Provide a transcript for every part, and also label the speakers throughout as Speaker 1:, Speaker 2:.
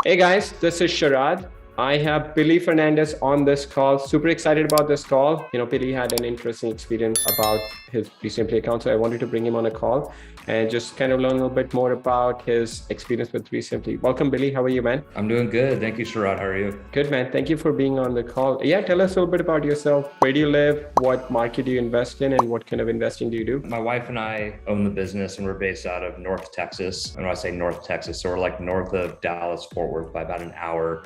Speaker 1: Hey guys, this is Sharad. I have Billy Fernandez on this call. Super excited about this call. Billy had an interesting experience about his REsimpli account, so I wanted to bring him on a call and just kind of learn a little bit more about his experience with REsimpli. Welcome, Billy. How are you, man?
Speaker 2: I'm doing good. Thank you, Sharad. How are you?
Speaker 1: Good, man. Thank you for being on the call. Yeah, tell us a little bit about yourself. Where do you live? What market do you invest in? And what kind of investing do you do?
Speaker 2: My wife and I own the business, and we're based out of North Texas. And when I say North Texas, so we're like north of Dallas, Fort Worth by about an hour.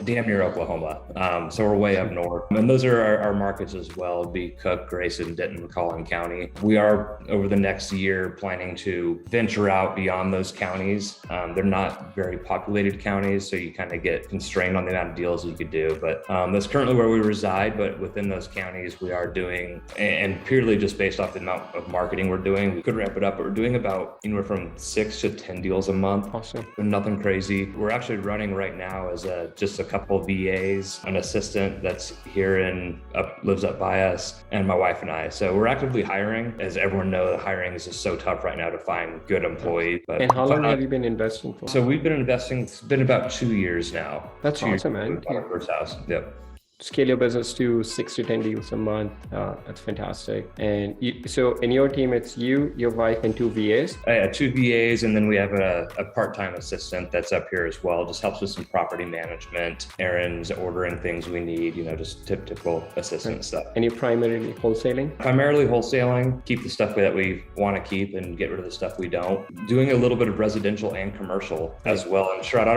Speaker 2: Damn near Oklahoma. So we're way up north. And those are our markets as well, be Cook, Grayson, Denton, Collin County. We are over the next year planning to venture out beyond those counties. They're not very populated counties, so you kind of get constrained on the amount of deals you could do. But that's currently where we reside, but within those counties we are doing, and purely just based off the amount of marketing we're doing, we could ramp it up, but we're doing about anywhere from 6 to 10 deals a month.
Speaker 1: Awesome.
Speaker 2: But nothing crazy. We're actually running right now as just a couple of VAs, an assistant that's here and lives up by us, and my wife and I. So we're actively hiring. As everyone knows, hiring is just so tough right now to find good employees.
Speaker 1: And how long have you been investing for?
Speaker 2: So we've been investing, it's been about 2 years now.
Speaker 1: That's awesome, man.
Speaker 2: Our first house. Yep.
Speaker 1: Scale your business to 6 to 10 deals a month. That's fantastic. And so in your team, it's you, your wife, and 2 VAs?
Speaker 2: Yeah, 2 VAs, and then we have a part-time assistant that's up here as well. Just helps with some property management, errands, ordering things we need, just typical assistant stuff.
Speaker 1: And you're primarily wholesaling?
Speaker 2: Primarily wholesaling, keep the stuff that we want to keep and get rid of the stuff we don't. Doing a little bit of residential and commercial as well. And Sharad,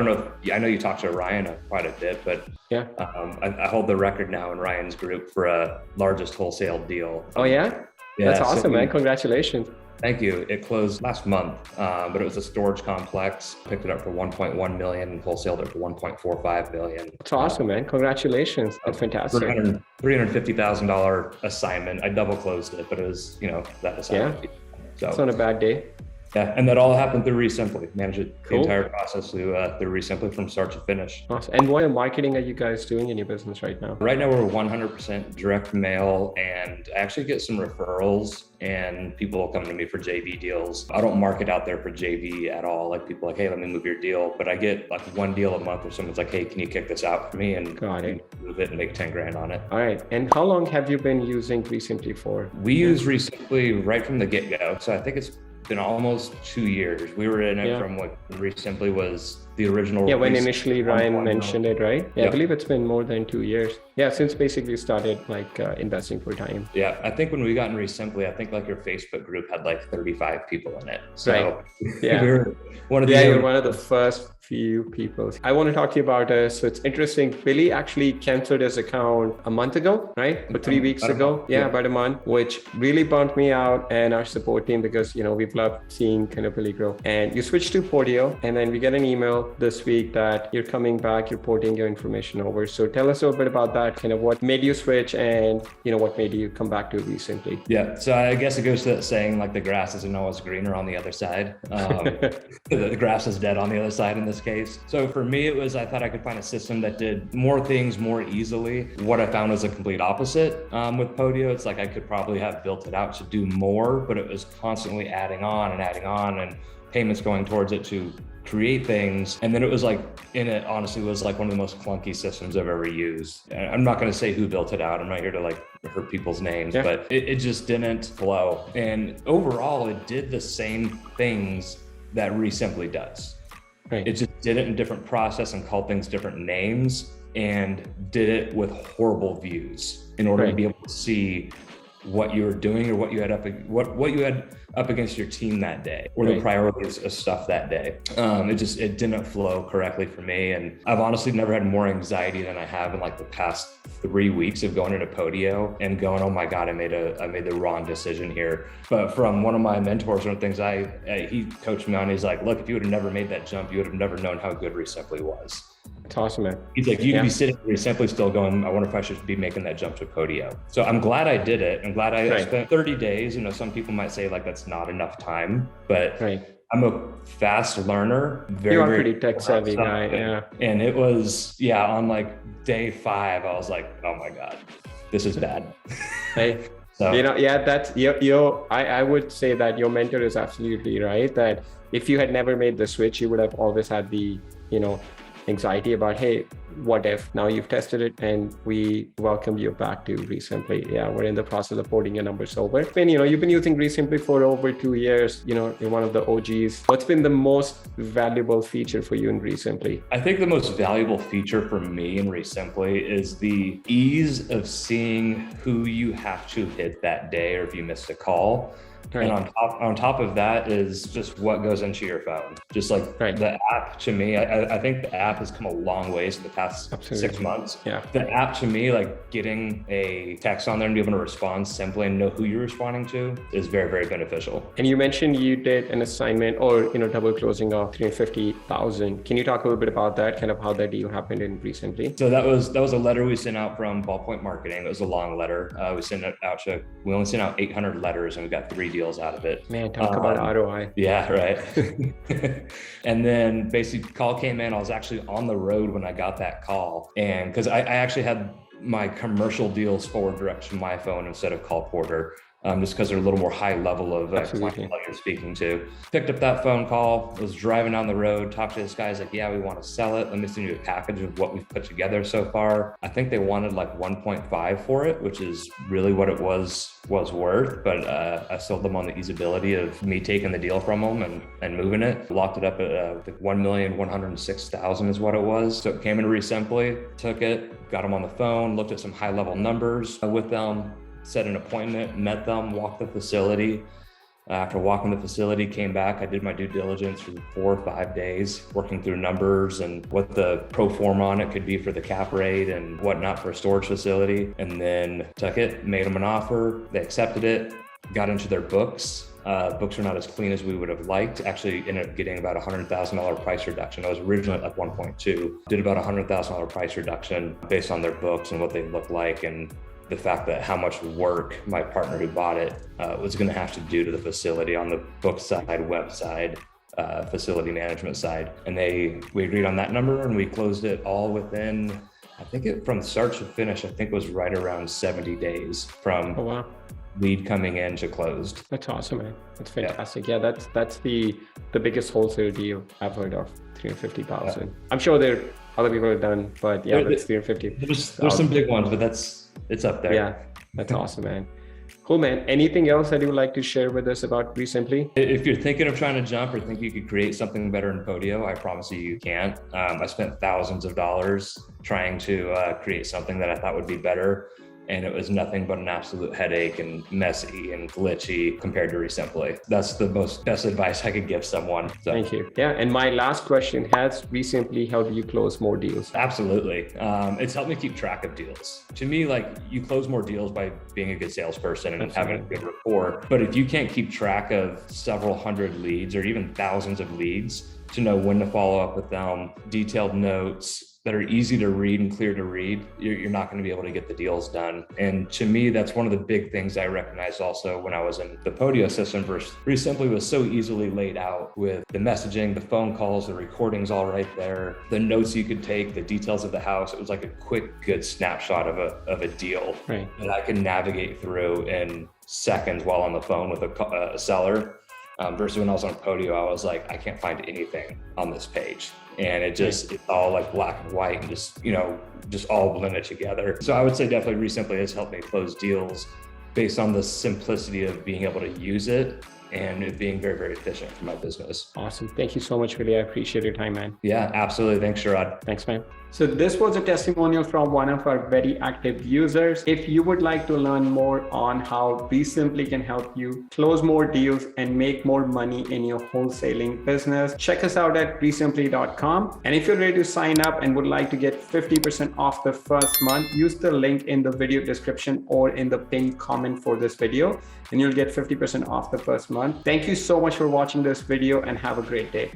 Speaker 2: I know you talked to Ryan quite a bit, but
Speaker 1: yeah,
Speaker 2: I hold the record now in Ryan's group for a largest wholesale deal.
Speaker 1: Oh yeah? That's awesome, man. Congratulations.
Speaker 2: Thank you. It closed last month, but it was a storage complex. Picked it up for 1.1 million and wholesaled it for 1.45 million.
Speaker 1: That's awesome, man. Congratulations. That's fantastic.
Speaker 2: $350,000 assignment. I double closed it, but it was, that assignment.
Speaker 1: Yeah. So it's not a bad day.
Speaker 2: Yeah, and that all happened through REsimpli. Manage it, the entire process through REsimpli from start to finish.
Speaker 1: Awesome. And what marketing are you guys doing in your business right now?
Speaker 2: Right now, we're 100% direct mail, and I actually get some referrals, and people will come to me for JV deals. I don't market out there for JV at all. Like people hey, let me move your deal. But I get like 1 deal a month where someone's like, hey, can you kick this out for me? And move it and make 10 grand on it.
Speaker 1: All right. And how long have you been using REsimpli for?
Speaker 2: We use REsimpli right from the get-go. So I think it's been almost 2 years. We were in it from what REsimpli was the original.
Speaker 1: Yeah, when initially Ryan mentioned it, right? Yeah, I believe it's been more than 2 years. Yeah, since basically started investing for time.
Speaker 2: Yeah, I think when we got in REsimpli, I think your Facebook group had 35 people in it. So
Speaker 1: right. Yeah,
Speaker 2: we were
Speaker 1: you're one of the first few people. I want to talk to you about so it's interesting. Billy actually canceled his account a month ago, right? Or 3 weeks ago. Yeah, about a month, which really bummed me out and our support team because, we've loved seeing kind of Billy grow. And you switched to Podio, and then we get an email this week that you're coming back, you're porting your information over. So tell us a little bit about that, kind of what made you switch and, what made you come back to REsimpli.
Speaker 2: Yeah, so I guess it goes to that saying, the grass isn't always greener on the other side. The grass is dead on the other side in this case. So for me, it was, I thought I could find a system that did more things more easily. What I found was a complete opposite with Podio. It's I could probably have built it out to do more, but it was constantly adding on and payments going towards it to create things. And then it was it honestly was one of the most clunky systems I've ever used. I'm not going to say who built it out. I'm not here to hurt people's names, but it just didn't flow. And overall, it did the same things that REsimpli does. Right. It just did it in different process and called things different names and did it with horrible views in order to be able to see what you were doing or what you had up against your team that day, or the priorities of stuff that day. It didn't flow correctly for me. And I've honestly never had more anxiety than I have in the past 3 weeks of going into Podio and going, oh my God, I made the wrong decision here. But from one of my mentors, one of the things he coached me on, he's like, look, if you would have never made that jump, you would have never known how good REsimpli was.
Speaker 1: It's awesome, man.
Speaker 2: He's like, you could be sitting here simply still going, I wonder if I should be making that jump to Podio. So I'm glad I did it. I'm glad I spent 30 days. Some people might say that's not enough time, but I'm a fast learner.
Speaker 1: You're a pretty tech savvy guy, yeah.
Speaker 2: And it was, on day 5, I was like, oh my God, this is bad.
Speaker 1: Hey.
Speaker 2: So,
Speaker 1: that's I would say that your mentor is absolutely right. That if you had never made the switch, you would have always had the, anxiety about, hey, what if now you've tested it and we welcome you back to REsimpli. Yeah, we're in the process of porting your numbers over. And you've been using REsimpli for over 2 years. You're one of the OGs. What's been the most valuable feature for you in REsimpli?
Speaker 2: I think the most valuable feature for me in REsimpli is the ease of seeing who you have to hit that day or if you missed a call. Right. And on top of that is just what goes into your phone. Just like the app to me, I think the app has come a long ways in the past 6 months.
Speaker 1: Yeah.
Speaker 2: The app to me, like getting a text on there and be able to respond simply and know who you're responding to is very, very beneficial.
Speaker 1: And you mentioned you did an assignment or double closing of 350,000. Can you talk a little bit about that, kind of how that deal happened in REsimpli?
Speaker 2: So that was a letter we sent out from Ballpoint Marketing. It was a long letter. We only sent out 800 letters and we got 3 deals out of it.
Speaker 1: Man, talk about ROI.
Speaker 2: Yeah, right. And then basically call came in. I was actually on the road when I got that call. And because I actually had my commercial deals forward direct to my phone instead of Call Porter. Just because they're a little more high level of client you're speaking to. Picked up that phone call, was driving down the road, talked to this guy. He's like, yeah, we want to sell it. Let me send you a package of what we've put together so far. I think they wanted like 1.5 for it, which is really what it was worth. But I sold them on the usability of me taking the deal from them and moving it. Locked it up at $1,106,000 is what it was. So it came into REsimpli, took it, got them on the phone, looked at some high level numbers with them. Set an appointment, met them, walked the facility. After walking the facility, came back. I did my due diligence for 4 or 5 days, working through numbers and what the pro forma on it could be for the cap rate and whatnot for a storage facility. And then took it, made them an offer. They accepted it, got into their books. Books are not as clean as we would have liked. Actually ended up getting about $100,000 price reduction. I was originally at like 1.2. Did about $100,000 price reduction based on their books and what they look like and the fact that how much work my partner who bought it was going to have to do to the facility on the book side, web side, facility management side. And we agreed on that number and we closed it all within, I think from start to finish, I think it was right around 70 days from lead coming in to closed.
Speaker 1: That's awesome, man. That's fantastic. Yeah, that's the biggest wholesale deal I've heard of, 350,000. Yeah. I'm sure there other people have done, but yeah, that's 350.
Speaker 2: There's some big ones, but it's up there.
Speaker 1: Yeah, that's awesome, man. Cool, man. Anything else that you would like to share with us about REsimpli?
Speaker 2: If you're thinking of trying to jump or think you could create something better in Podio, I promise you can't. I spent thousands of dollars trying to create something that I thought would be better. And it was nothing but an absolute headache and messy and glitchy compared to REsimpli. That's the best advice I could give someone. So.
Speaker 1: Thank you. Yeah, and my last question, has REsimpli helped you close more deals?
Speaker 2: Absolutely. It's helped me keep track of deals. To me, like you close more deals by being a good salesperson and having a good rapport. But if you can't keep track of several hundred leads or even thousands of leads to know when to follow up with them, detailed notes, that are easy to read and clear to read, you're not going to be able to get the deals done. And to me, that's one of the big things I recognized also when I was in the Podio system versus REsimpli was so easily laid out with the messaging, the phone calls, the recordings all right there, the notes you could take, the details of the house. It was like a quick, good snapshot of a deal that I could navigate through in seconds while on the phone with a seller. Versus when I was on Podio, I was like, I can't find anything on this page. And it's all like black and white and just all blended together. So I would say definitely REsimpli has helped me close deals based on the simplicity of being able to use it and it being very, very efficient for my business.
Speaker 1: Awesome. Thank you so much, Willie. I appreciate your time, man.
Speaker 2: Yeah, absolutely. Thanks, Sharad.
Speaker 1: Thanks, man. So this was a testimonial from one of our very active users. If you would like to learn more on how REsimpli can help you close more deals and make more money in your wholesaling business, check us out at REsimpli.com. And if you're ready to sign up and would like to get 50% off the first month, use the link in the video description or in the pinned comment for this video, and you'll get 50% off the first month. Thank you so much for watching this video and have a great day.